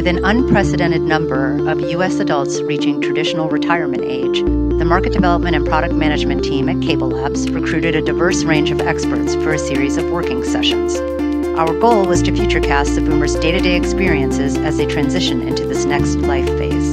With an unprecedented number of U.S. adults reaching traditional retirement age, the market development and product management team at CableLabs recruited a diverse range of experts for a series of working sessions. Our goal was to futurecast the boomers' day-to-day experiences as they transition into this next life phase.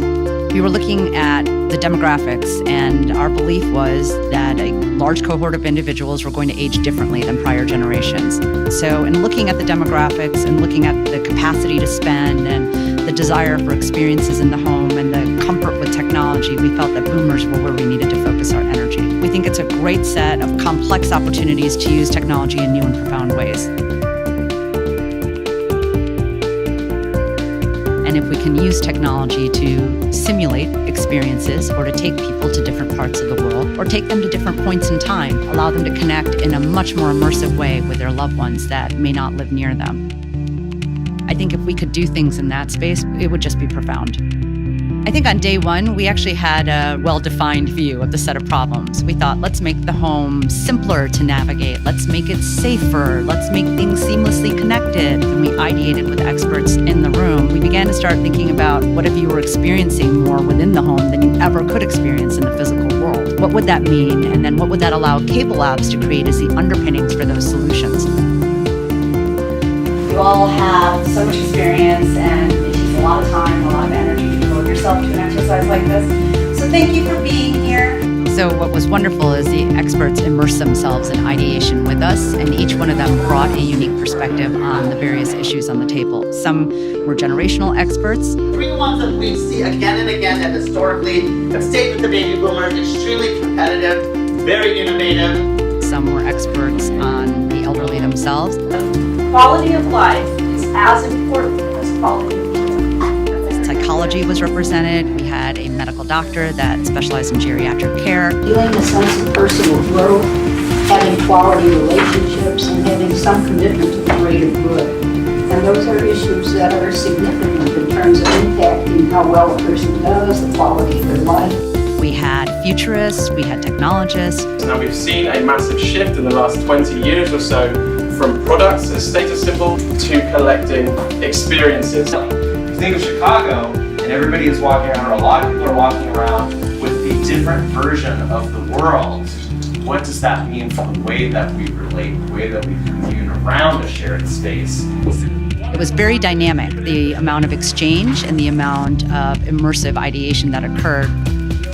We were looking at the demographics, and our belief was that a large cohort of individuals were going to age differently than prior generations. So in looking at the demographics and looking at the capacity to spend and the desire for experiences in the home and the comfort with technology, we felt that boomers were where we needed to focus our energy. We think it's a great set of complex opportunities to use technology in new and profound ways. And if we can use technology to simulate experiences or to take people to different parts of the world or take them to different points in time, allow them to connect in a much more immersive way with their loved ones that may not live near them. I think if we could do things in that space, it would just be profound. I think on day one, we actually had a well-defined view of the set of problems. We thought, let's make the home simpler to navigate. Let's make it safer. Let's make things seamlessly connected. And we ideated with experts in the room. We began to start thinking about what if you were experiencing more within the home than you ever could experience in the physical world? What would that mean? And then what would that allow CableLabs to create as the underpinnings for those solutions? You all have so much experience, and it takes a lot of time, a lot of energy to devote yourself to an exercise like this. So thank you for being here. So what was wonderful is the experts immersed themselves in ideation with us, and each one of them brought a unique perspective on the various issues on the table. Some were generational experts. Three ones that we see again and again that historically have stayed with the baby boomers, extremely competitive, very innovative. Some were experts on the elderly themselves. Quality of life is as important as quality of care. Psychology was represented. We had a medical doctor that specialized in geriatric care. Feeling a sense of personal growth, having quality relationships, and having some commitment to the greater good. And those are issues that are significant in terms of impacting how well a person does, the quality of their life. We had futurists, we had technologists. Now we've seen a massive shift in the last 20 years or so from products as status symbol to collecting experiences. You think of Chicago, and everybody is walking around, or a lot of people are walking around with a different version of the world. What does that mean for the way that we relate, the way that we commune around a shared space? It was very dynamic, the amount of exchange and the amount of immersive ideation that occurred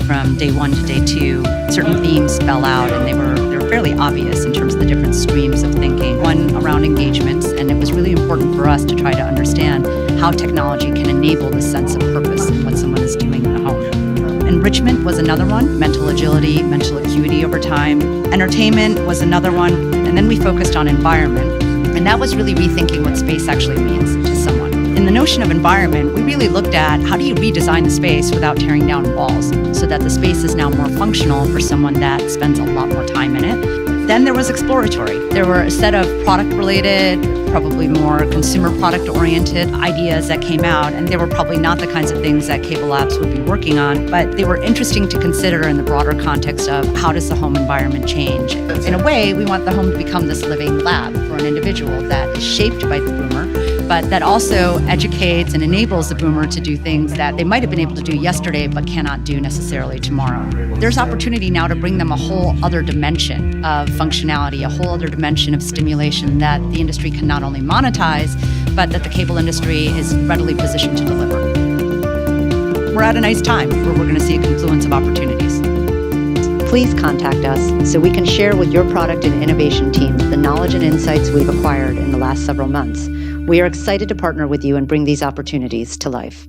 from day one to day two. Certain themes spell out, and they were fairly obvious in terms of the different streams of thinking. One around engagements, and it was really important for us to try to understand how technology can enable the sense of purpose in what someone is doing in the home. Enrichment was another one, mental agility, mental acuity over time. Entertainment was another one, and then we focused on environment, and that was really rethinking what space actually means to someone. In the notion of environment, we really looked at how do you redesign the space without tearing down walls so that the space is now more functional for someone that spends a lot more time in it. Then there was exploratory. There were a set of product-related, probably more consumer product-oriented ideas that came out, and they were probably not the kinds of things that CableLabs would be working on, but they were interesting to consider in the broader context of how does the home environment change. In a way, we want the home to become this living lab for an individual that is shaped by the boomer, but that also educates and enables the boomer to do things that they might have been able to do yesterday but cannot do necessarily tomorrow. There's opportunity now to bring them a whole other dimension of functionality, a whole other dimension of stimulation that the industry can not only monetize, but that the cable industry is readily positioned to deliver. We're at a nice time where we're going to see a confluence of opportunities. Please contact us so we can share with your product and innovation teams the knowledge and insights we've acquired in the last several months. We are excited to partner with you and bring these opportunities to life.